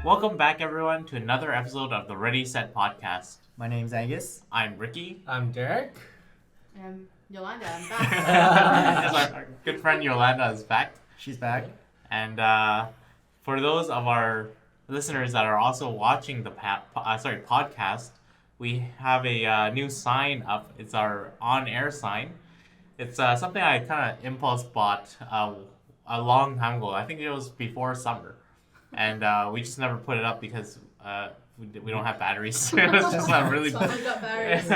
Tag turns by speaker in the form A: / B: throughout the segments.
A: Welcome back, everyone, to another episode of the RDY SET Podcast.
B: My name's Angus.
A: I'm Ricky.
C: I'm Derek.
D: I'm Yolanda. I'm back.
A: Our good friend Yolanda is back.
B: She's back.
A: And for those of our listeners that are also watching the podcast, we have a new sign up. It's our on-air sign. It's something I kind of impulse bought a long time ago. I think it was before summer. And we just never put it up because we don't have batteries. It was just a really,
D: Someone got batteries.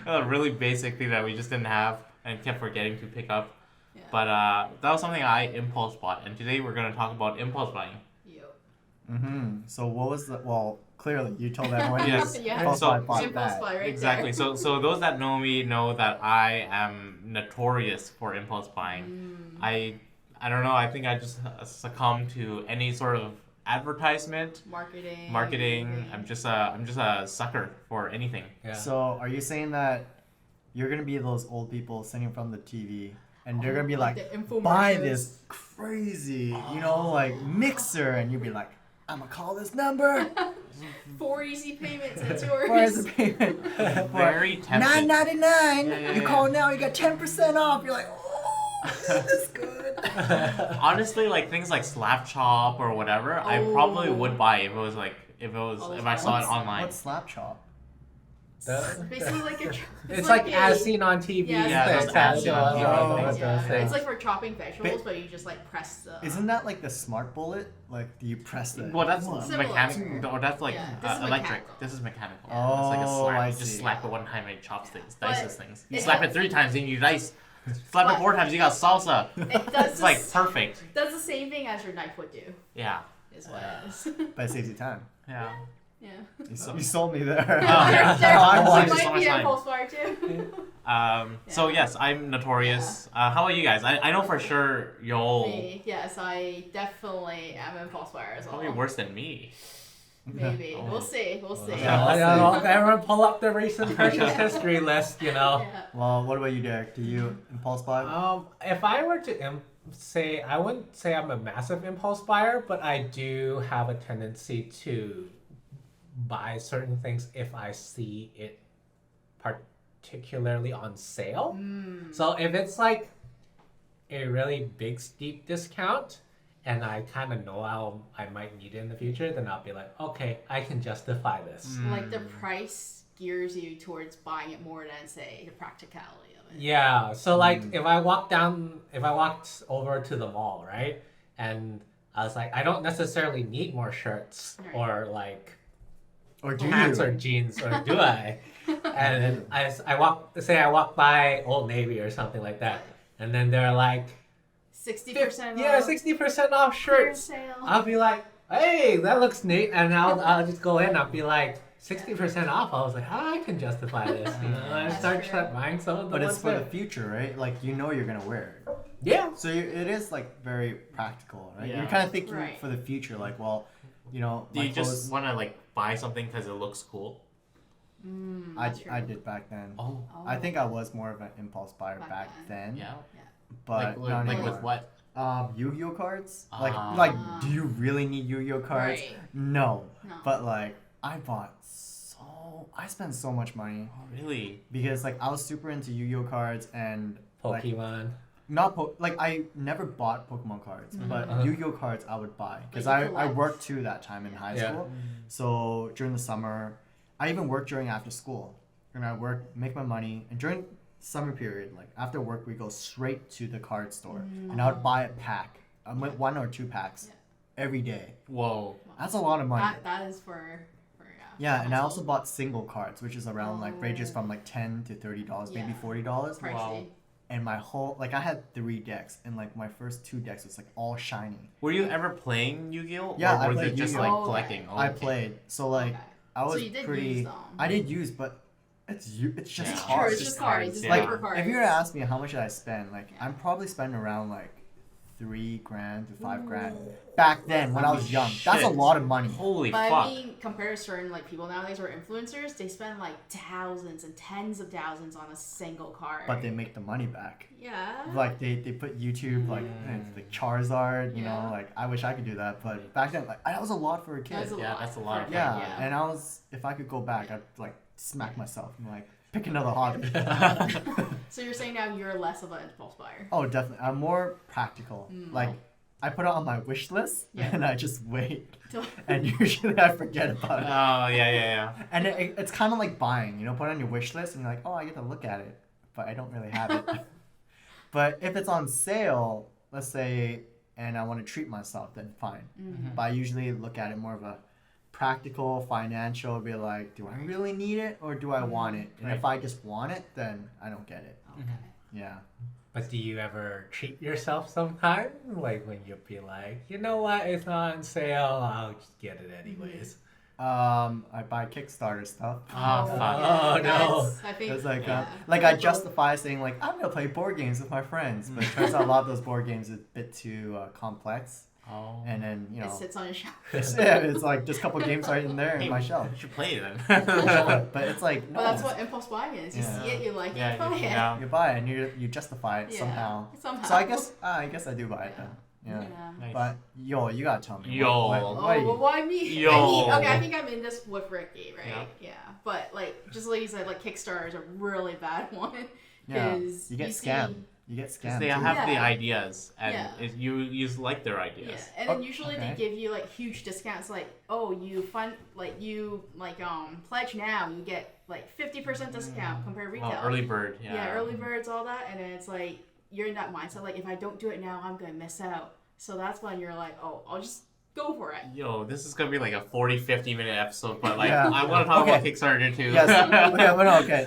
A: a really basic thing that we just didn't have and kept forgetting to pick up.
D: Yeah.
A: But that was something I impulse bought. And today we're going to talk about impulse buying.
D: Yo.
B: So what was the... Well, clearly, you told everyone
A: Yes.
D: Yeah.
B: impulse
A: So-
B: buy bought
D: Impulse
B: that.
D: buy right
A: Exactly.
D: there.
A: So those that know me know that I am notorious for impulse buying. I don't know. I think I just succumb to any sort of advertisement,
D: Marketing.
A: marketing. I'm just a sucker for anything.
C: Yeah.
B: So are you saying that you're going to be those old people sitting in front of the TV and they're going to be like,
D: the infomercials.
B: buy this crazy, mixer, and you'll be like, I'm going to call this number.
D: 4 easy payments. It's
B: Where's
D: yours.
B: the payment?
A: Very tempting.
B: $9.99.
A: Yeah.
B: You call now, you got 10% off. You're like, oh, this is good.
A: Honestly, like things like Slap Chop or whatever, I probably would buy if I saw it online.
B: What's slap chop?
D: Basically like a...
C: It's like as seen on TV.
D: Yeah,
A: those as seen on TV.
D: It's like for chopping vegetables, but you just like press the...
B: Isn't that like the smart bullet? Like, do you press the...
A: Well, that's
D: Similar.
A: mechanical, or that's like
D: Yeah, this is
A: electric.
D: mechanical.
A: This is mechanical.
B: Oh,
A: It's like a slap.
B: I
A: You just
B: see.
A: slap it one time and it chops things,
D: But
A: dices things. You
D: it
A: slap it
D: helps.
A: 3 times and you dice. Slap it
D: But-
A: 4 times, you got salsa.
D: It does
A: It's like perfect.
D: does the same thing as your knife would do,
A: Yeah.
D: is what it is.
B: But it saves you time.
A: Yeah.
D: Yeah.
B: You sold me there.
D: There
A: I watched
D: might
A: so much
D: be an
A: time.
D: impulse buyer too.
A: So yes, I'm notorious. How about you guys? I know for sure you'll
D: Me, yes, I definitely am an impulse buyer as well.
A: probably worse than me.
D: Maybe.
A: Oh.
D: We'll see. We'll see.
A: Yeah.
C: Everyone pull up the recent purchase history list,
D: Yeah.
B: Well, what about you, Derek? Do you impulse buy?
C: If I were to say, I wouldn't say I'm a massive impulse buyer, but I do have a tendency to buy certain things if I see it particularly on sale. So if it's like a really big steep discount and I kind of know I might need it in the future, then I'll be like, okay, I can justify this.
D: Like the price gears you towards buying it more than say the practicality of it.
C: Yeah, so like if I walked over to the mall, right? And I was like, I don't necessarily need more shirts
D: Right.
C: or like
B: Or do
C: pants
B: you?
C: or jeans, or do I? And then I walk by Old Navy or something like that, and then they're like,
D: 60%
C: yeah,
D: off.
C: 60% off
D: Clearance
C: shirts.
D: sale.
C: I'll be like, hey, that looks neat, and I'll just go in. I'll be like, 60% off. I was like, I can justify this. I
D: That's
C: start
D: true.
C: buying some of the
B: But it's
C: ones
B: for the
C: that-
B: future, right? Like, you're going to wear it.
C: Yeah.
B: So it is, like, very practical, right?
A: Yeah.
B: You're kind of thinking
D: Right.
B: for the future, like, well,
A: Do
B: my
A: you just
B: clothes...
A: want to like buy something because it looks cool?
D: That's true.
B: I did back then.
A: Oh.
B: I think I was more of an impulse buyer
D: Back
B: back then.
A: Yeah.
B: But
A: Like
B: not
A: with
B: anymore.
A: what?
B: Yu-Gi-Oh cards?
A: Ah.
B: Like, do you really need Yu-Gi-Oh cards?
D: Right.
B: No.
D: No.
B: But, like, I spent so much money
A: Oh, really?
B: because, like, I was super into Yu-Gi-Oh cards and, like,
C: Pokemon.
B: I never bought Pokemon cards, but
C: Uh-huh.
B: Yu-Gi-Oh cards I would buy because
D: Like you
B: I
D: collect.
B: worked too that time in high
C: Yeah.
B: school. So during the summer, I even worked during after school. And I make my money, and during summer period, like after work, we go straight to the card store, and I would buy a pack, 1 or 2 packs,
D: Yeah.
B: every day.
A: Whoa.
B: That's a lot of money.
D: That is for
B: Yeah, and I also
D: household.
B: bought single cards, which is around like ranges
D: Oh.
B: from like $10 to $30, maybe
D: Yeah.
B: $40.
D: Pricey.
A: Wow.
B: And my whole I had 3 decks, and like my first 2 decks was like all shiny.
A: Were you ever playing Yu-Gi-Oh?
B: Yeah,
A: or
B: I
A: was
B: played
A: it just
B: Yu-Gi-Oh.
A: like
D: Oh,
A: collecting?
D: okay.
A: Oh,
B: I
A: okay.
B: played, so like
D: Okay.
B: I was
D: So you did
B: pretty.
D: use them.
B: I did use, but it's just
A: Yeah.
D: It's
B: cards.
D: true, it's just cards. It's
A: Yeah.
B: Like,
D: paper cards.
B: if you were to ask me how much did I spend, like
D: Yeah.
B: I'm probably spending around like $3,000 to $5,000 back then when I was young. That's a
A: Shit.
B: lot of money.
A: Holy
D: But
A: fuck.
D: I mean, compared to certain like people nowadays or influencers, they spend like thousands and tens of thousands on a single card.
B: But they make the money back.
D: yeah.
B: Like they put YouTube like Charizard, you know,
D: Yeah.
B: like I wish I could do that, but back then like that was a lot for a kid.
D: That's a
A: Yeah,
D: lot.
A: that's a lot of
B: Yeah,
D: Yeah.
B: and I was if I could go back, I'd like smack myself and like pick another hobby.
D: So you're saying now you're less of an impulse buyer.
B: Oh, definitely. I'm more practical. Like I put it on my wish list
D: Yeah.
B: and I just wait,
D: So-
B: and usually I forget about it.
A: Oh, yeah.
B: And it's kind of like buying, you know, put it on your wish list and you're like, oh, I get to look at it, but I don't really have it. But if it's on sale, let's say, and I want to treat myself, then fine. But I usually look at it more of a practical, financial, be like, do I really need it or do I want it? And if I just want it, then I don't get it.
D: Okay.
B: Yeah.
C: But do you ever treat yourself sometime? Like when you'll be like, you know what, it's not on sale, I'll just get it anyways.
B: I buy Kickstarter stuff.
A: Oh, fuck.
C: Oh, no.
D: that's- I think,
B: It's like,
D: yeah.
B: like I justify saying like I'm gonna play board games with my friends, but it turns out a lot of those board games is a bit too complex,
A: Oh.
B: and then you
D: It
B: know,
D: sits on your shelf.
B: it's like just a couple games right in there in my shelf.
A: You should play it then.
B: But it's like no,
D: But that's what impulse buying is. You
B: Yeah.
D: see it, you like
A: Yeah,
D: it, buy it.
A: yeah.
B: you buy it and you justify it
D: Yeah,
B: somehow.
D: somehow.
B: So I guess I do buy it then. Yeah.
A: Nice.
B: But yo, you gotta tell me.
A: Yo.
D: Oh,
B: what
D: well, why me?
A: Yo.
D: I mean, okay, I think I'm in this with Ricky, right? Yeah. But like, just like you said, like Kickstarter is a really bad one.
B: yeah,
D: 'Cause
B: you get
D: see-
B: scammed. You get scammed.
A: They
B: too.
A: have the
D: Yeah.
A: ideas, and
D: Yeah.
A: you like their
D: Yeah,
A: ideas.
D: and then
B: Oh,
D: usually
B: okay.
D: they give you like huge discounts, like you pledge now, you get like 50% discount compared to retail.
A: Well, early bird.
D: Yeah, early birds, all that, and then it's like you're in that mindset, like if I don't do it now, I'm gonna miss out. So that's when you're like, oh, I'll just go for it.
A: Yo, this is gonna be like a 40-50 minute episode, but like
B: Yeah.
A: I want to talk about
B: Okay.
A: Kickstarter too.
B: Yes. Okay.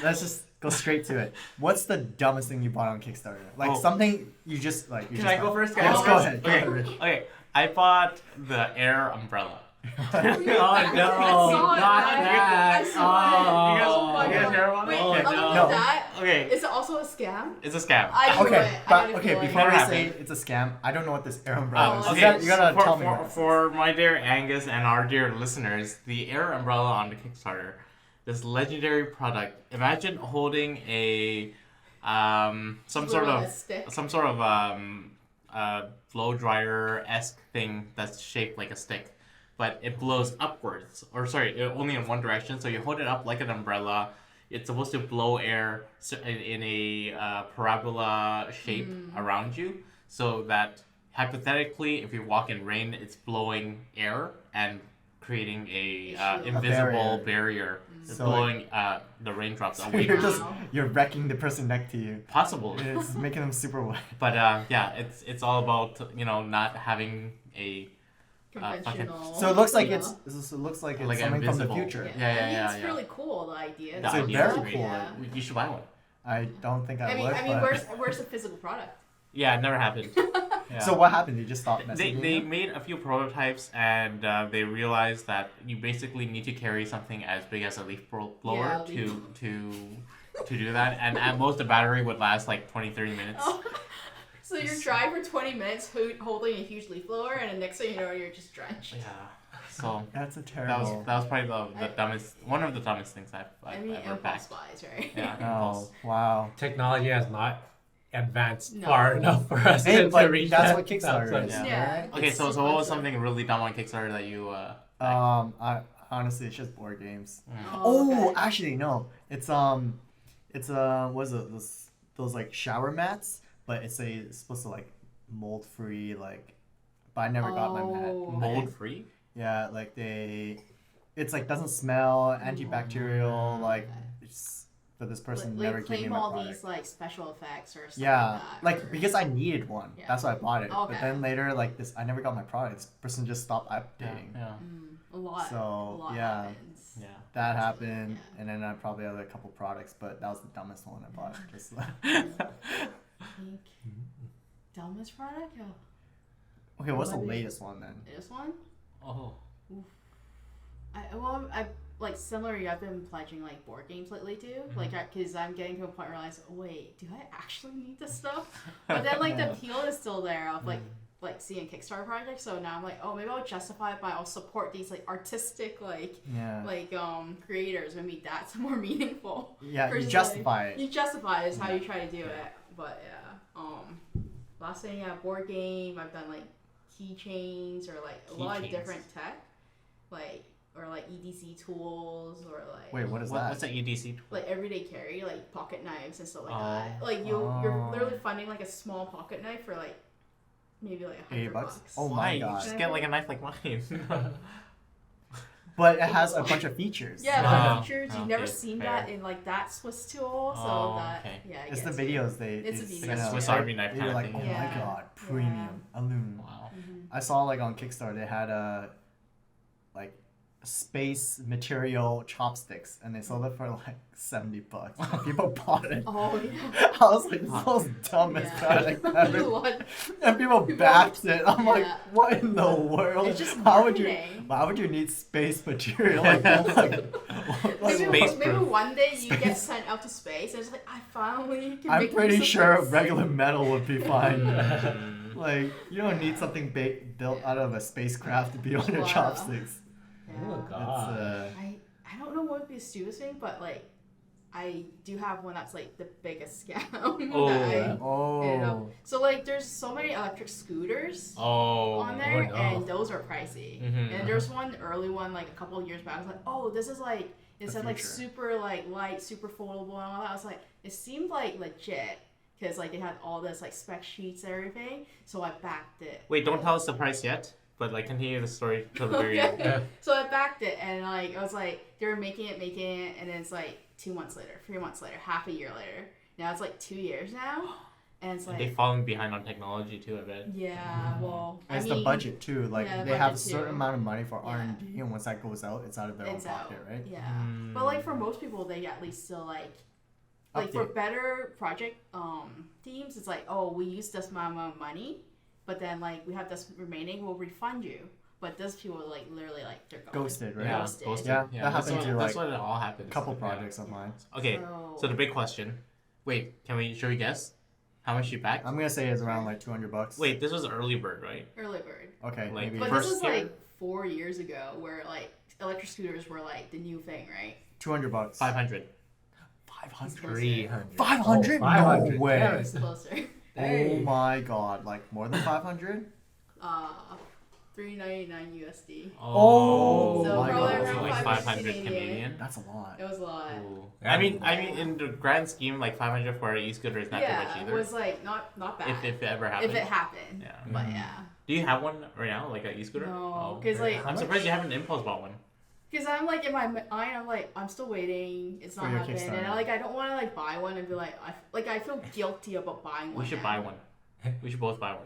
B: Let's just go straight to it. What's the dumbest thing you bought on Kickstarter? Like
A: Oh.
B: something you just like. You
A: Can
B: just
A: I go
B: like-
A: first? Can I
B: Yes,
A: go
B: go
A: first?
B: ahead. Go
A: Okay.
B: ahead, Rich.
A: Okay, I bought the Air umbrella.
C: Oh no,
D: I saw it,
C: not
D: right?
C: that.
D: I saw it.
C: Oh,
D: my
A: you guys
D: God.
A: hear about it?
D: Wait,
C: Oh,
D: other
C: no.
D: than that,
A: Okay,
D: is it also a scam?
A: it's a scam.
D: I knew
B: Okay,
D: it. I
B: but
D: had a
B: okay,
D: feeling.
B: before we
A: Never
B: say
A: happened.
B: it's a scam, I don't know what this air umbrella is.
D: Oh,
B: You
D: okay.
B: gotta
A: for,
B: tell me.
A: for,
B: what this is.
A: for my dear Angus and our dear listeners, the Air umbrella on the Kickstarter, this legendary product. Imagine holding a some sort
D: Literally a
A: of
D: stick.
A: blow dryer esque thing that's shaped like a stick, but it blows upwards, or sorry, only in one direction. So you hold it up like an umbrella. It's supposed to blow air in a parabola shape around you, so that hypothetically, if you walk in rain, it's blowing air and creating a
D: shield.
A: invisible
B: A
A: barrier,
B: So
A: blowing the raindrops away
B: You're
A: from
B: just
A: you.
B: you're wrecking the person next to you.
A: Possible.
B: It's making them super wet.
A: But yeah, it's all about not having a
D: Conventional.
B: So it looks like
D: you
B: it's
D: know?
B: it looks like it's
A: Like
B: something from the
A: invisible.
B: future.
A: Yeah,
D: I mean,
A: yeah,
D: it's
A: yeah.
D: really cool, the idea.
A: The
B: It's
A: idea
B: very
A: is great.
B: cool.
D: Yeah.
A: You should buy one.
B: I don't think I,
D: I mean,
B: would. but...
D: where's the physical product?
A: Yeah, it never happened. Yeah.
B: So what happened? You just stopped
A: They,
B: messaging
A: they
B: them?
A: made a few prototypes and they realized that you basically need to carry something as big as a leaf blower
D: Yeah,
A: to do that, and at most the battery would last like 20-30 minutes.
D: Oh. So you're driving for 20 minutes holding a huge leaf blower, and the next thing you know, you're just drenched.
A: Yeah. So
B: That's a
A: that
B: terrible.
A: was probably the dumbest, one of the dumbest things I've
D: I mean,
A: ever
D: impulse
A: packed.
D: buys, right?
A: Yeah.
B: Oh
A: Impulse.
B: wow.
C: technology has not advanced
D: No.
C: far enough for us
B: Hey,
C: to
B: but
C: reach
B: that's
C: that.
B: what Kickstarter is.
A: Yeah.
D: Yeah.
B: Right?
A: Okay,
D: It's
A: so what was
D: sequential.
A: something really dumb on Kickstarter that you
B: I honestly it's just board games.
D: Oh,
B: Oh,
D: okay.
B: actually no. It's what is it? Those like shower mats, but it's supposed to like mold free like. But I never got my mat.
D: Oh.
A: mold free?
B: Yeah, like it's like doesn't smell, antibacterial, like it's but this person
D: Like,
B: never gave me
D: claim
B: my
D: all
B: product.
D: these like special effects or stuff
B: Yeah,
D: like that.
B: like because I needed one.
D: Yeah.
B: That's why I bought it.
D: Okay.
B: But then later, like this, I never got my product. This person just stopped
A: Yeah.
B: updating.
A: Yeah.
D: A lot.
B: So,
D: a lot
B: yeah.
D: happens.
A: Yeah.
B: That happened,
D: Yeah.
B: and then I probably had a couple products, but that was the dumbest one I bought. Just
D: I think dumbest product?
B: okay, what's the
D: What is-
B: latest one then?
D: This one?
A: Oh.
D: I like similarly, I've been pledging like board games lately too. Like, because I'm getting to a point where I realize, oh, wait, do I actually need this stuff? But then like the appeal is still there of like seeing Kickstarter projects. So now I'm like, oh, maybe I'll justify it by I'll support these like artistic creators. Maybe that's more meaningful.
B: Yeah, you
D: versus,
B: justify
D: like,
B: it.
D: You justify it is how you try to do it. But yeah, last thing, board game. I've done like keychains or like a lot of different tech, like. Or like EDC tools, or like
B: Wait, what is that?
A: What's an EDC tool?
D: like everyday carry, like pocket knives and stuff like that. Like you're literally funding like a small pocket knife for like maybe like $100.
B: Oh
A: Why?
B: my
A: You
B: god!
A: just get like a knife like mine.
B: But it has a bunch of features.
D: Yeah,
A: Oh,
D: features. You've
A: okay,
D: never seen
A: fair.
D: that in like that Swiss tool, so
A: Oh,
D: that
A: okay.
D: yeah.
B: It's the
D: gets you.
B: videos they.
D: It's a
B: they
D: video.
B: send
A: Like a
B: out.
A: Swiss Army knife
B: You're
A: kind of
B: like,
A: thing.
B: oh
D: Yeah.
B: my god, premium, aluminum.
A: Wow.
B: I saw like on Kickstarter they had like space material chopsticks and they sold it for like $70. And people bought it.
D: Oh yeah.
B: I was like, this is the most dumbest
D: Yeah.
B: product ever.
D: What?
B: And people backed it. I'm like,
D: Yeah.
B: what in the world?
D: It's just
B: How would you?
D: marketing.
B: Why would you need space material? Like, like
A: Space
D: Maybe
A: proof.
D: one day you get sent out to space and it's like I finally can
B: I'm
D: make
B: pretty
D: use of
B: sure
D: this.
B: regular metal would be fine.
A: Mm.
B: Like, you don't need something built out of a spacecraft to be on your
D: Wow.
B: chopsticks.
C: Oh
D: Yeah.
C: god.
D: I don't know what would be the stupidest thing, but like I do have one that's like the biggest scam.
A: Oh.
D: that I ended up.
B: Oh.
D: So like there's so many electric scooters
A: Oh.
D: on there,
C: no.
D: and those are pricey.
A: Mhm.
D: And there's one early one like a couple of years back. I was like, oh, this is like it
B: The
D: said like
B: future.
D: super like light, super foldable and all that. I was like, it seemed like legit because like they had all this like spec sheets and everything. So I backed it.
A: Wait, don't tell us the price yet. But like, continue the story till the very end.
D: Okay. So I backed it, and like I was like, they were making it, and then it's like 2 months later, 3 months later, half a year later. Now it's like 2 years now, and it's like
A: They've fallen behind on technology too, I bet.
D: yeah, well,
B: It's
D: I
B: the
D: mean,
B: budget too. Like
D: yeah,
B: they have a
D: budget
B: certain
D: too.
B: amount of money for
D: Yeah.
B: R&D, and once that goes out, it's out of their own
D: It's out,
B: pocket, right?
D: yeah.
A: Mm.
D: But like for most people, they at least still like for
B: Update.
D: better project teams, it's like oh we used this amount of money, but then like we have this remaining, we'll refund you. But those people like literally like they're gone.
B: Ghosted, right?
A: Yeah,
D: Ghosted.
A: ghosted.
B: Yeah, that
A: that's
B: happened
A: what,
B: to,
A: that's
B: like,
A: what it all happens.
B: A couple
A: Yeah.
B: projects of mine.
A: Okay, so the big question. Wait, should we guess? How much you backed?
B: I'm gonna say it's around like $200.
A: Wait, this was early bird, right?
D: Early bird.
B: Okay,
A: like,
B: maybe
D: But
A: First
D: this is
A: year?
D: like 4 years ago, where like electric scooters were like the new thing, right?
B: $200.
A: 500.
B: 500.
C: 300.
B: 500?
C: Oh, 500.
B: No way.
C: Damn
D: It's
C: it.
D: closer.
B: Oh
C: Dang.
B: my god! Like more than 500?
D: $399 USD.
B: Oh
D: So
B: my
D: probably
B: god.
D: around
A: like
D: 500
A: 500
D: Canadian.
A: Canadian.
B: That's a lot.
D: It was a lot.
A: Ooh.
C: Yeah.
A: I mean, in the grand scheme, like 500 for an e-scooter is not too much
D: Yeah, it
A: either.
D: was like not bad.
A: If it ever happens.
D: If it happened.
A: Yeah.
D: But
C: Mhm.
D: yeah.
A: Do you have one right now, like an e-scooter?
D: No,
A: Oh.
D: 'cause, like-
A: I'm surprised you haven't impulse bought one.
D: Because I'm like in my mind, I'm like I'm still waiting. It's
B: For
D: not
B: your
D: happening, and
B: Kickstarter.
D: I don't want to like buy one and be like I feel guilty about buying one.
A: We should
D: now.
A: buy one. We should both buy one.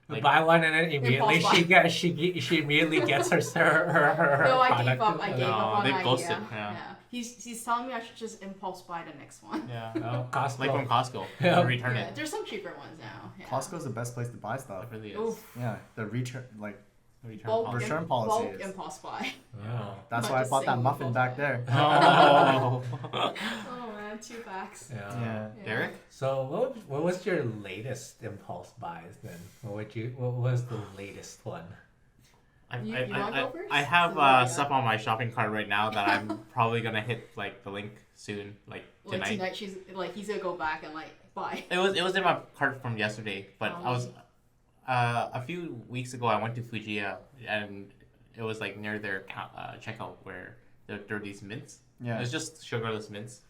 C: We
A: Like-
C: buy one and then immediately
D: Impulse
C: she immediately gets her
D: No, I
C: product.
D: gave up. I gave
A: No,
D: up on
A: they
D: the
A: ghosted,
D: idea.
A: yeah.
D: He's telling me I should just impulse buy the next one.
A: Yeah.
C: Oh, Costco.
A: Like from Costco.
C: Yeah.
A: And return
D: Yeah,
A: it.
D: there's some cheaper ones now. Yeah.
B: Costco's the best place to buy stuff.
A: It really is.
D: Oof.
B: Yeah, the return, like
A: Return
D: Bulk,
A: policy.
B: Return
D: im-
B: policy
D: bulk
B: is-
D: impulse buy.
C: Oh.
B: that's
D: Not
B: why I
D: just
B: bought that
D: single
B: muffin
D: impulse
B: back
D: buy.
B: there.
A: Oh.
D: Oh man, 2 packs.
C: Yeah.
B: Yeah.
D: Yeah.
A: Derek?
C: So what was your latest impulse buys then? What was the latest one?
D: You wanna go first?
A: I have
D: Yeah.
A: stuff on my shopping cart right now that I'm probably gonna hit like the link soon, like
D: Like
A: tonight.
D: tonight, he's gonna go back and like buy.
A: It was in my cart from yesterday, but I was a few weeks ago I went to Fujiya and it was like near their checkout where there are these mints.
B: Yeah.
A: It's just sugarless mints,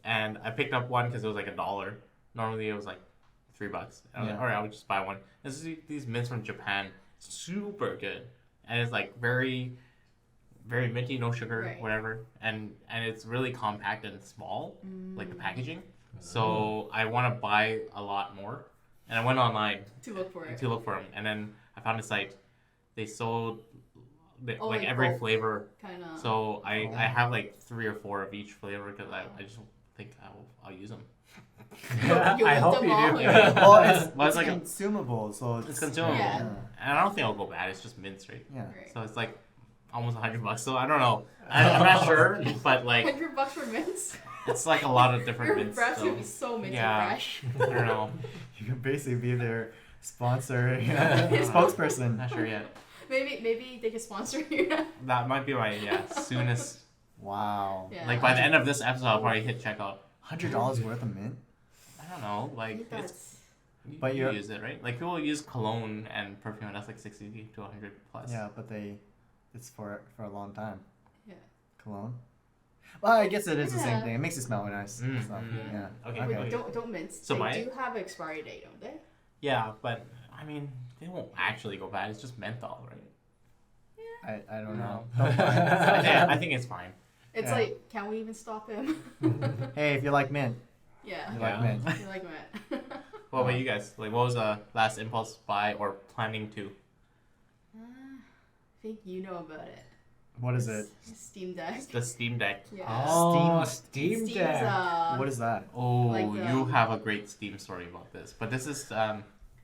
A: and I picked up one because it was like $1. Normally it was like $3. And I was like,
B: Yeah.
A: all right, I would just buy one. This is these mints from Japan, super good, and it's like very, very minty, no sugar,
D: Right.
A: whatever, and it's really compact and small, like the packaging.
B: Mm.
A: So I want to buy a lot more, and I went online
D: To look for it.
A: to look for them, and then I found a site. They sold
D: Oh,
A: like
D: like
A: every
D: bulk.
A: flavor.
D: Kind of.
A: So I
B: Oh.
A: have like 3 or 4 of each flavor because I just think I'll use them.
D: You
C: I
D: eat
C: hope
D: them
C: you
D: all,
C: do.
D: yeah.
B: Well, it's,
A: Well,
B: it's
A: it's like a-
B: consumable, so
A: It's consumable,
D: Yeah.
A: and I don't think it'll go bad. It's just mints, right?
B: Yeah.
D: Right.
A: So it's like almost $100. So I don't know. I'm not sure, but like
D: $100 for mints.
A: it's like a lot of different
D: Your
A: mints.
D: breath's
A: So
D: gonna be so minty
A: yeah.
D: fresh.
A: I don't know.
B: You can basically be their sponsor,
A: Yeah.
B: spokesperson.
A: Not sure yet.
D: Maybe they could sponsor you.
A: That might be my soonest.
B: Wow.
D: Yeah.
A: Like by the end of this episode, I'll probably hit checkout.
B: $100 worth of mint?
A: I don't know.
D: I
A: Like
D: think
A: it's
D: that's
B: But
A: you
B: you're-
A: use it, right? Like people use cologne and perfume, and that's like 60 to 100 plus.
B: Yeah, but it's for a long time.
D: yeah.
B: Cologne? Well, I guess it is the same
D: Yeah.
B: thing. It makes you smell nice.
A: Mm,
B: So,
A: mm,
B: yeah.
A: okay.
D: Wait,
A: Okay.
D: don't mints.
A: So
D: they
A: my-
D: do have an expiry date, don't they?
A: Yeah, but I mean, they won't actually go bad. It's just menthol, right?
B: I don't
A: No.
B: know. Don't mind.
A: I think it's fine.
D: It's
B: Yeah.
D: like, can we even stop him?
B: Hey, if you like mint,
D: yeah.
B: you
A: Yeah.
B: like mint.
D: You like mint.
A: What about you guys? Like, what was the last impulse buy or planning to?
D: I think you know about it.
B: What is it?
D: Steam Deck.
A: The Steam Deck.
D: Yeah.
C: Oh, Steam
D: Steam's,
C: Deck.
B: What is that?
A: Oh,
D: Like
A: you have a great Steam story about this. But this is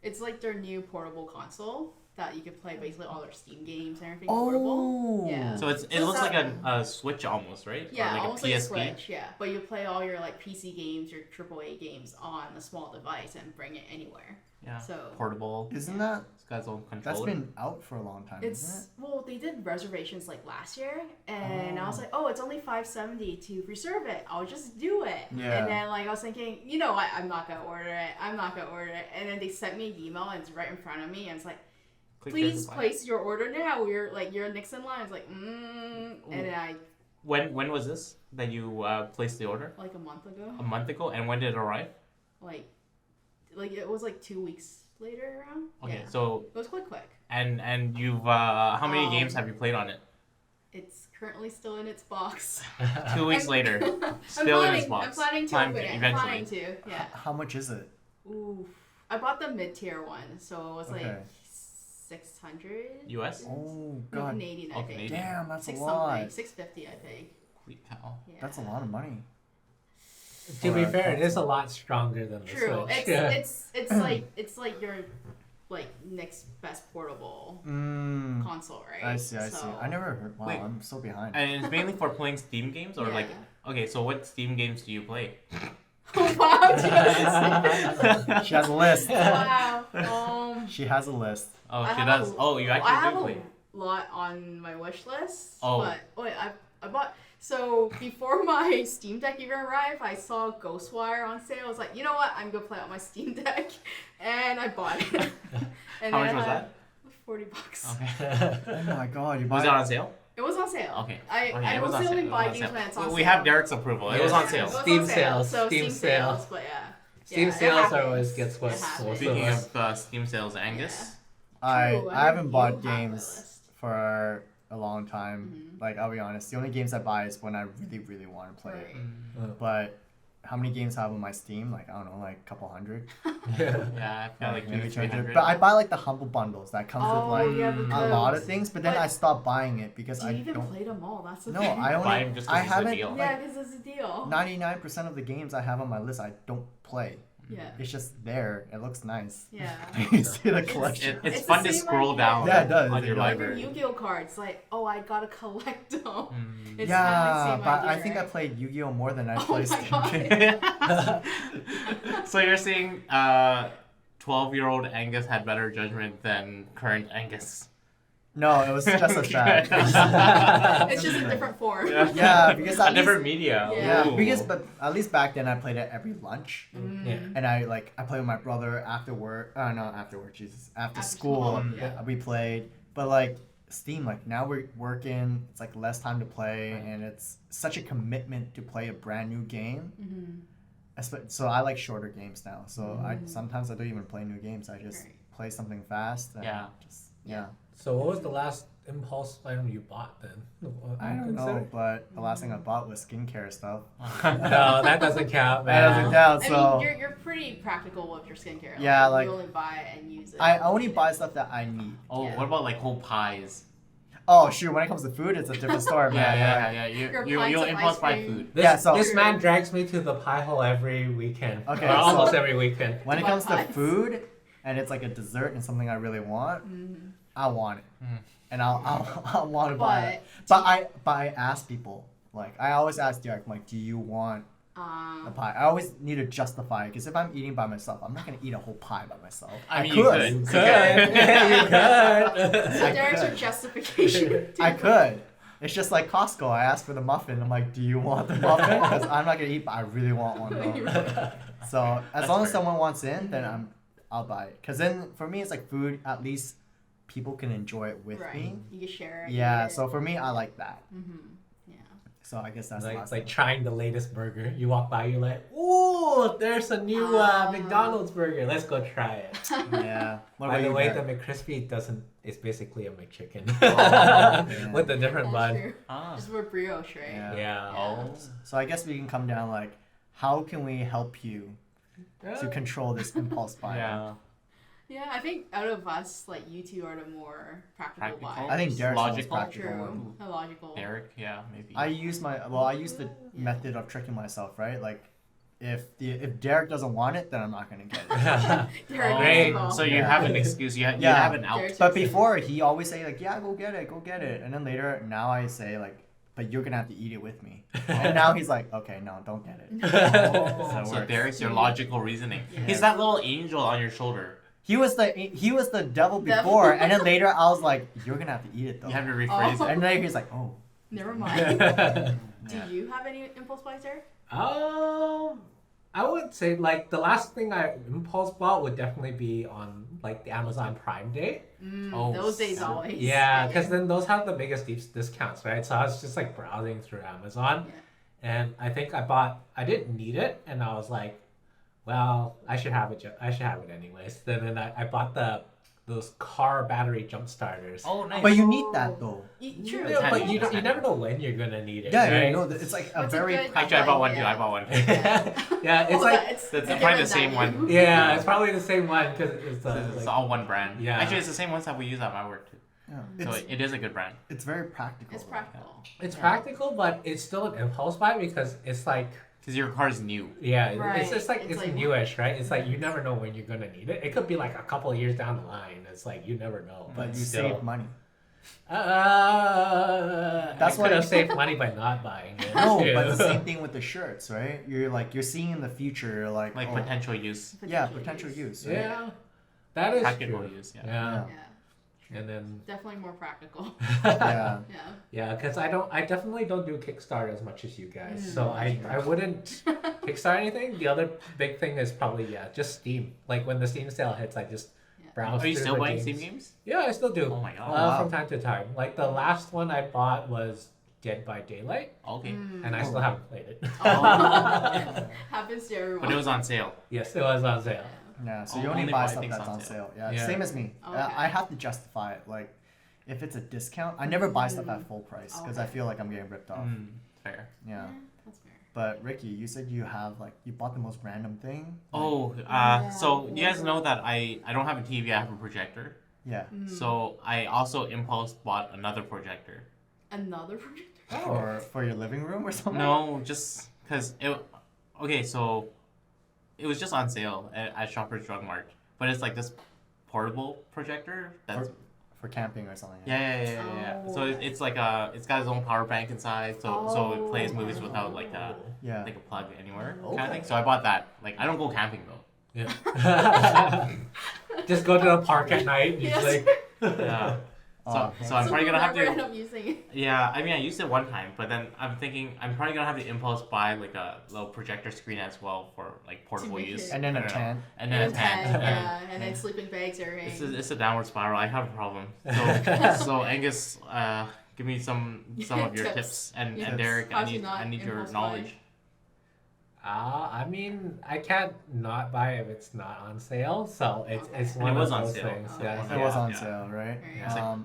D: It's like their new portable console that you can play basically all their Steam games and everything portable.
B: Oh.
D: Yeah.
A: so it
D: So
A: looks
D: that-
A: like a Switch almost, right?
D: Yeah,
A: or like
D: almost
A: a
D: like a
A: PSP.
D: Switch, yeah. But you play all your like PC games, your AAA games on a small device and bring it anywhere.
A: Yeah.
D: So
A: Portable.
B: Isn't that
A: It's got its own controller.
B: that's been out for a long time, isn't
D: it's well, they did reservations like last year, and I was like, oh, it's only $570 to reserve it. I'll just do it.
B: Yeah.
D: And then like I was thinking, you know what? I'm not gonna order it. I'm not gonna order it. And then they sent me an email, and it's right in front of me, and it's like,
A: Click here to
D: please
A: buy.
D: place your order now. You're next in line. It's like, and then I
A: When was this that you placed the order?
D: like a month ago,
A: A month ago, and when did it arrive?
D: like it was like 2 weeks later around.
A: Okay,
D: Yeah.
A: so
D: It was quick.
A: and you've how many games have you played on it?
D: It's currently still in its box.
A: 2 weeks
D: I'm-
A: later,
D: I'm
A: still in
D: planning,
A: its box.
D: I'm planning to
A: Time
D: open it. I'm
A: eventually.
D: planning to. Yeah.
B: How much is it?
D: Ooh. I bought the mid-tier one, so it was
B: Okay.
D: like 600
A: US?
B: Oh
D: No,
B: god.
D: Canadian, I
A: Oh,
D: think.
A: Canadian.
B: Damn, that's a
D: Six
B: lot.
D: something, 650, I think.
A: Holy cow.
D: Yeah.
B: That's a lot of money.
C: To be
B: For a
C: fair, it is a
B: console.
C: lot stronger than the
D: True.
C: Switch.
D: It's like your like next best portable
B: Mm.
D: console, right?
B: I see.
D: So,
B: I never heard. Wow,
A: Wait.
B: I'm so behind.
A: And it's mainly for playing Steam games, or like
D: Yeah.
A: okay, so what Steam games do you play?
D: wow.
B: She has a list.
D: Wow.
B: She has a list.
A: Oh,
D: I
A: she
D: have
A: does.
D: a-
A: Oh, you
D: I
A: actually
D: have
A: do play.
D: a lot on my wish list.
A: Oh.
D: But wait, I bought. So before my Steam Deck even arrived, I saw Ghostwire on sale. I was like, you know what? I'm gonna play it on my Steam Deck, and I bought it. And
A: How
D: then
A: much was
D: I had
A: that?
D: $40.
A: Okay.
B: Oh my god, you
A: Was it
B: buy
A: on sale?
D: It was on sale.
A: Okay.
D: I
A: it was on
D: mostly
A: sale.
D: only
A: It was
D: buy
A: on
D: games
A: sale.
D: when it's on
A: We
D: sale.
A: have Derek's approval. It was
C: Yeah.
A: on
D: It
A: sale.
D: was on
C: Steam
D: sale,
C: sales,
D: So
C: Steam
D: Steam
C: sales.
D: sales, but yeah.
C: Steam
D: Yeah, it
C: sales
D: happens.
C: always gets what
D: It happens.
C: most
A: Speaking
C: of us.
A: of Steam sales, Angus.
B: I
D: True,
B: I haven't
D: you
B: bought
D: have a
B: games
D: list.
B: for a long time.
D: Mhm.
B: Like I'll be honest, the only games I buy is when I really want to play it.
D: Right.
B: But how many games I have on my Steam? Like I don't know, like a couple hundred.
A: Yeah, I feel like
B: maybe
A: 200, 300.
B: But I buy like the humble bundles that comes
D: Oh,
B: with like
D: yeah, the
B: a lot of
D: codes.
B: things. But then
D: But
B: I stopped buying it because
D: Do
B: I
D: you even
B: don't.
D: play them all? That's the
B: No,
D: thing.
B: I
A: Buy
B: only.
A: 'em just 'cause
B: I
A: it's a
B: haven't.
A: deal.
D: Yeah, because it's a deal.
B: 99% of the games I have on my list I don't play.
D: Yeah.
B: It's just there. It looks nice.
D: Yeah.
B: You see the collection.
A: It's
D: It's
A: fun
D: the
A: to
D: same
A: scroll
D: idea.
A: down
B: Yeah, it does.
A: on your
B: It does.
D: Like your
A: library.
D: Yu-Gi-Oh cards, like, oh, I gotta collect them.
A: Mm.
D: It's
B: Yeah,
D: kind of the same
B: but
D: idea,
B: I think I
D: right?
B: played Yu-Gi-Oh more than I
D: Oh
B: played
D: my
B: Steam
D: God.
B: games.
A: So you're saying 12-year-old Angus had better judgment than current Angus?
B: No, it was just as bad.
D: It's just a different form.
B: Yeah, because
A: a
B: at
A: different
B: least,
A: media.
B: yeah,
A: Ooh.
B: because but at least back then I played it every lunch,
D: Mm.
C: Yeah.
B: and I played with my brother after work. Not after work, Jesus, after
D: After
B: school.
D: school, yeah.
B: We played, but like Steam, like now we're working. It's like less time to play,
A: Right.
B: and it's such a commitment to play a brand new game.
D: Mm-hmm.
B: So I like shorter games now. So I
D: Mm.
B: sometimes I don't even play new games. I just
D: Right.
B: play something fast. And
A: Yeah.
B: Just,
D: Yeah.
B: yeah.
C: So what was the last impulse item you bought then?
B: I don't know, but the last thing I bought was skincare stuff.
C: No, that doesn't count, man.
B: That doesn't count.
D: I
B: So
D: mean, you're pretty practical with your skincare.
B: Yeah, like-
D: you only buy it and use it.
B: I only buy stuff that I need.
A: Oh,
D: Yeah.
A: what about like whole pies?
B: Oh shoot! When it comes to food, it's a different story, man.
A: Yeah.
D: Your
A: You'll
D: pints of
A: impulse
D: ice
A: buy
D: cream.
A: food.
C: This,
B: Yeah, so-
C: this man drags me to the pie hole every weekend.
B: Okay,
C: Or almost
B: so-
C: every weekend.
B: When it
D: Buy
B: comes to
D: pies.
B: food, and it's like a dessert and something I really want,
D: Mhm.
B: I want it,
A: Mm.
B: and I'll want to buy it. But I ask people, like I always ask Derek, I'm like, do you want a pie? I always need to justify it because if I'm eating by myself, I'm not gonna eat a whole pie by myself.
A: I mean,
B: could.
A: you could.
D: So Derek's your justification.
B: I could. It's just like Costco. I asked for the muffin. I'm like, do you want the muffin? Because I'm not gonna eat, but I really want one though. So as
A: That's
B: long as
A: fair.
B: someone wants in, then I'll buy it. Cause then for me, it's like food. At least people can enjoy it with
D: Right.
B: me.
D: You can share it.
B: Yeah. So for me, I like that.
D: Yeah.
B: So I guess that's the
C: Like,
B: last
C: like
B: thing.
C: trying the latest burger. You walk by, you're like, ooh, there's a new McDonald's burger. Let's go try it.
B: Yeah. What
C: By
B: about
C: the
B: you,
C: way, the
B: Derek?
C: McCrispy it's basically a McChicken.
B: yeah.
C: With a different
D: That's
C: bun.
D: true.
A: Ah.
D: Just with brioche, right?
B: Yeah.
C: Yeah.
A: Oh.
B: So I guess we can come down like, how can we help you to control this impulse buying?
A: Yeah.
D: Yeah, I think out of us, like you two are the more practical
A: Practical?
D: buyers.
B: I think Derek's the most
A: Logical.
B: practical
D: True.
B: one.
D: A logical.
A: Derek, yeah, maybe.
B: I use the method of tricking myself, right? Like, if Derek doesn't want it, then I'm not gonna get it.
D: Derek
A: Oh,
C: Great.
D: is
A: so you
B: Yeah.
A: have an excuse. You
B: Yeah.
A: have an out.
D: Derek's
B: But
D: your-
B: before he always say like, yeah, go get it, and then later now I say like, but you're gonna have to eat it with me. And now he's like, okay, no, don't get it.
A: So
B: works.
A: Derek's your logical reasoning.
D: Yeah.
A: He's that little angel on your shoulder.
B: He was the devil before, and then later I was like, you're gonna have to eat it though.
A: You have to rephrase
D: Oh.
A: it.
B: And then he's like, oh.
D: Never mind.
A: Yeah.
D: Do you have any impulse buys, Derek?
C: I would say like the last thing I impulse bought would definitely be on like the Amazon Prime Day.
A: Oh,
D: Those days
A: so-
D: always.
C: Yeah, because then those have the biggest discounts, right? So I was just like browsing through Amazon, and I think I didn't need it, and I was like, well, I should have it. I should have it anyways. Then I bought those car battery jump starters.
A: Oh, nice.
B: But you need that though.
D: True.
C: Yeah, but
A: Tiny.
C: you never know when you're gonna need it.
B: Yeah,
C: right?
B: you know, it's like a
D: What's a
B: very
D: good-
A: Actually, I bought one too.
D: Yeah.
A: I bought one.
C: Yeah, it's like
A: That's
D: a
A: probably
D: given
A: the same
D: that
A: one.
D: you-
C: yeah, it's probably the same one because it's
A: It's
C: like,
A: all one brand.
C: Yeah.
A: Actually, it's the same ones that we use at my work too.
B: Yeah.
A: So it is a good brand.
B: It's very practical.
D: It's practical.
C: it's
D: Yeah.
C: practical, but it's still an impulse buy because it's like.
A: Because your car is new.
C: Yeah,
D: Right.
C: it's just like
D: It's
C: it's
D: like-
C: newish, right? It's like you never know when you're gonna need it. It could be like a couple of years down the line. It's like you never know.
B: But you
C: still,
B: save money.
C: That's
B: why-
C: I could have saved money by not buying it.
B: No,
C: too.
B: but the same thing with the shirts, right? You're seeing in the future, you're like,
A: Like
B: oh,
A: potential use.
B: yeah, potential use. Right?
C: Yeah, that is
A: Practical
C: true.
A: use, yeah.
C: Yeah.
D: Yeah.
C: And then
D: Definitely more practical.
B: Yeah.
D: Yeah.
C: yeah, because I definitely don't do Kickstarter as much as you guys,
D: Mm.
C: so I wouldn't Kickstart anything. The other big thing is probably just Steam. Like when the Steam sale hits, I just
D: Yeah.
C: browse.
A: Are you
C: through
A: still
C: the
A: buying
C: games.
A: Steam games?
C: Yeah, I still do.
A: Oh my god.
B: wow.
C: From time to time. Like the last one I bought was Dead by Daylight,
A: Okay.
C: and I still haven't played it.
D: Happens to everyone.
A: But it was on sale.
C: Yes, it was on sale.
B: Yeah, so
A: Oh,
B: you only
A: only
B: buy
A: buy
B: stuff
A: things
B: that's
A: on
B: on
A: sale.
B: sale. Yeah,
C: Yeah.
B: same as me.
D: Okay.
B: I have to justify it. Like, if it's a discount, I never buy stuff at full price because I
D: Okay.
B: feel like I'm getting ripped off.
A: Fair.
B: Yeah.
D: That's fair.
B: But Ricky, you said you bought the most random thing.
A: Oh,
D: Yeah.
A: so you guys know that I don't have a TV, I have a projector.
B: Yeah.
A: So I also impulse bought another projector.
D: Another project.
B: For your living room or something.
A: No, just because it. Okay, so it was just on sale at Shoppers Drug Mart, but it's like this portable projector. That's
B: For camping or something.
A: yeah. So
D: Oh.
A: it's like it's got its own power bank inside, so it plays movies without like a
B: Yeah.
A: plug anywhere kind
C: Okay.
A: of thing. So I bought that. Like I don't go camping though.
C: Yeah. Just go to the park at night.
D: Yes.
C: Just like
A: Yeah.
B: Oh,
A: So I'm
D: So
A: probably
D: you'll
A: gonna have
D: never
A: to.
D: end up using it.
A: Yeah, I mean, I used it one time, but then I'm thinking I'm probably gonna have to impulse buy like a little projector screen as well for like portable
D: make
A: use.
D: it-
B: And then
A: I
B: a
A: don't know.
B: tent.
A: And then a tent.
D: Yeah, and then sleeping bags, everything.
A: It's a downward spiral. I have a problem. So Angus, give me some of your
D: Tips.
A: tips, and
D: Yeah.
A: Derek,
D: How
A: I
D: to
A: need
D: not
A: your
D: impulse buy.
A: knowledge.
C: I mean, I can't not buy if it's not on sale. So it's
D: Okay.
C: it's
A: And
C: one
A: it
C: of
A: was on
C: those
A: sale.
C: things.
D: Oh,
C: Yeah.
D: okay.
B: It was on
A: Yeah.
B: sale, right?
D: Yeah.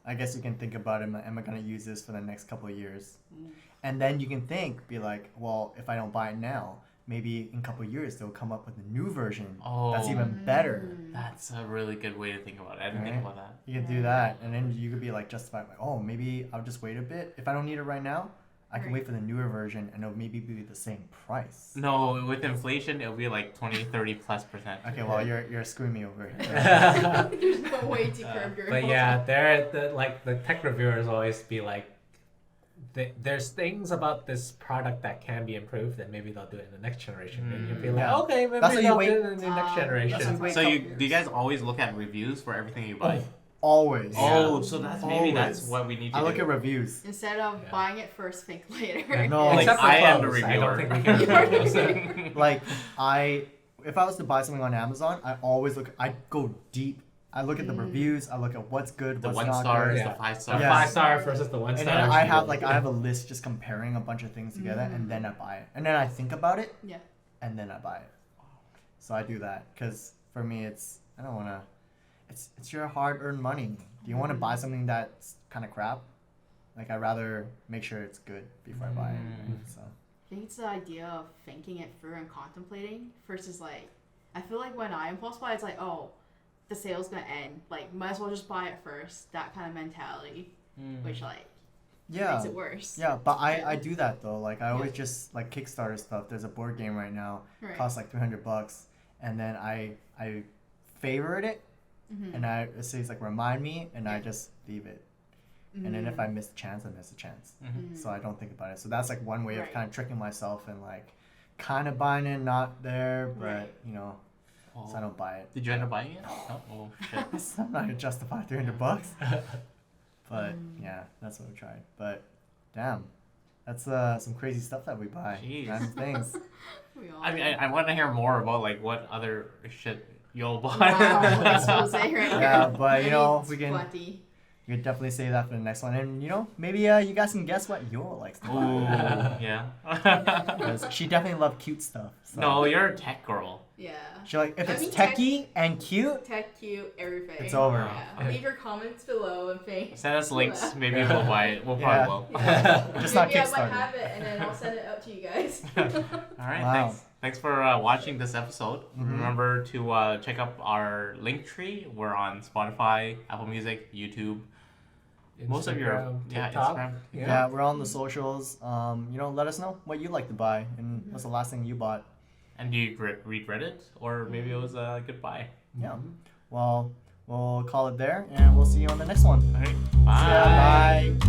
B: I guess you can think about it. Am I gonna use this for the next couple of years?
D: Mm.
B: And then you can be like, well, if I don't buy it now, maybe in a couple of years they'll come up with a new version that's
A: Oh.
B: even better.
A: That's a really good way to think about it. I didn't think
B: Right.
A: about that.
B: You can do that, and then you could be like justified, like, oh, maybe I'll just wait a bit. If I don't need it right now, I can wait for the newer version and it'll maybe be the same price.
A: No, with inflation, it'll be like 20, 30+%.
B: Okay, well you're screwing me over here.
D: There's no way to curb your.
C: But yeah, the tech reviewers always be like, there's things about this product that can be improved, and maybe they'll do it in the next generation. And you'll be like,
B: Yeah.
C: okay, maybe
B: That's why you
C: they'll
B: wait-
C: do it in the next
B: That's
C: generation.
B: why-
A: So do you guys always look at reviews for everything you buy?
B: Always.
A: Oh, so that's maybe that's
B: Always.
A: what we need to
B: I
A: do.
B: look at reviews.
D: Instead of
C: Yeah.
D: buying it first, think later.
B: No,
A: like,
C: Except for
A: I am the
C: clothes. I don't
A: reviewer.
C: think we can
D: You're
C: review
D: the
C: those.
D: reviewer.
B: Like if I was to buy something on Amazon, I go deep. I look at the reviews. I look at what's good,
A: the
B: what's
A: 1
B: not
A: stars,
B: good.
C: Yeah.
A: the 5
C: The
A: stars.
B: Yeah.
C: 5-star versus the 1
B: And
C: star.
B: then I have a list just comparing a bunch of things together, and then I buy it. And then I think about it,
D: Yeah.
B: and then I buy it. So I do that because for me, I don't want to. It's your hard-earned money. Do you want to buy something that's kind of crap? Like I'd rather make sure it's good before I buy it. So
D: I think it's the idea of thinking it through and contemplating versus like, I feel like when I impulse buy, it's like, oh, the sale's gonna end. Like, might as well just buy it first. That kind of mentality, which like
B: yeah.
D: makes it worse.
B: Yeah, but I do that though. Like I always just like Kickstarter stuff. There's a board game right now,
D: Right.
B: costs like $300, and then I favorite it, and it says like remind me, and I just leave it. And then if I miss a chance, I miss a chance. So I don't think about it. So that's like one way of
D: Right.
B: kind of tricking myself and like kind of buying it, not there, but
D: Right.
B: so I don't buy it.
A: Did you end up buying it? Oh shit.
B: I'm not gonna justify $300. But yeah, that's what I tried. But damn, that's some crazy stuff that we buy.
A: Jeez.
B: Random things.
D: We all
A: I mean, I want to hear more about like what other shit you'll buy.
D: wow, expose right
B: Yeah,
D: here.
B: but, you know, we
D: It's
B: can-
D: plenty.
B: You could definitely say that for the next one, and maybe you guys can guess what Yola likes to
A: Ooh,
B: buy.
A: yeah.
B: 'Cause she definitely loves cute stuff. So.
A: No, you're a tech girl.
D: Yeah.
B: She if
D: I
B: it's
D: mean,
B: techie and cute,
D: Tech, cute, everything.
B: It's over.
D: Yeah. Leave your comments below and think.
A: Send us links. Maybe we'll buy it. We'll
B: Yeah.
A: probably will.
D: Yeah.
B: Just not
D: Maybe I
B: Kickstarter.
D: might have it, and then I'll send it out to you guys.
A: All right,
B: Wow.
A: thanks for watching this episode. Remember to check out our link tree. We're on Spotify, Apple Music, YouTube. Most of your
C: Instagram,
A: yeah,
C: TikTok.
A: Instagram.
B: yeah, we're on the socials. Let us know what you like to buy and what's the last thing you bought.
A: And do you regret it, or maybe it was a good buy?
B: Yeah. Well, we'll call it there, and we'll see you on the next one.
A: All right,
B: See ya, bye.